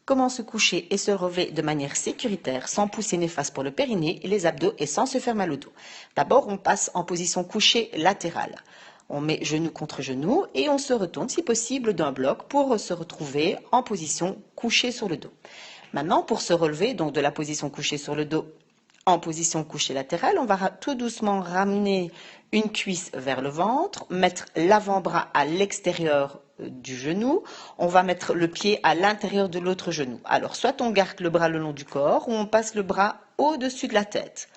Comment se coucher et se relever de manière sécuritaire, sans pousser néfaste pour le périnée, les abdos et sans se faire mal au dos. D'abord, on passe en position couchée latérale. On met genou contre genou et on se retourne si possible d'un bloc pour se retrouver en position couchée sur le dos. Maintenant, pour se relever donc de la position couchée sur le dos en position couchée latérale, on va tout doucement ramener une cuisse vers le ventre, mettre l'avant-bras à l'extérieur du genou, on va mettre le pied à l'intérieur de l'autre genou. Alors, soit on garde le bras le long du corps ou on passe le bras au-dessus de la tête.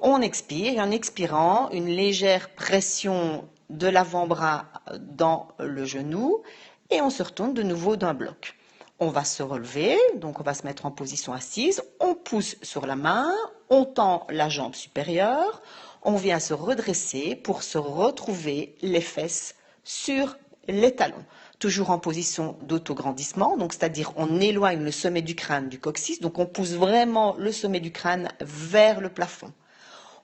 On expire et en expirant, une légère pression de l'avant-bras dans le genou et on se retourne de nouveau d'un bloc. On va se relever, donc on va se mettre en position assise, on pousse sur la main, on tend la jambe supérieure, on vient se redresser pour se retrouver les fesses sur les talons. Toujours en position d'autograndissement, donc c'est-à-dire on éloigne le sommet du crâne du coccyx, donc on pousse vraiment le sommet du crâne vers le plafond.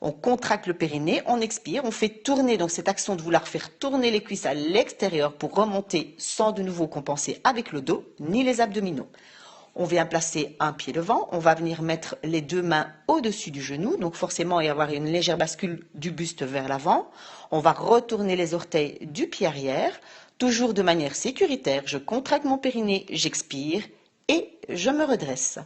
On contracte le périnée, on expire, on fait tourner, donc cette action de vouloir faire tourner les cuisses à l'extérieur pour remonter sans de nouveau compenser avec le dos, ni les abdominaux. On vient placer un pied devant, on va venir mettre les deux mains au-dessus du genou, donc forcément il va y avoir une légère bascule du buste vers l'avant. On va retourner les orteils du pied arrière, toujours de manière sécuritaire. Je contracte mon périnée, j'expire et je me redresse.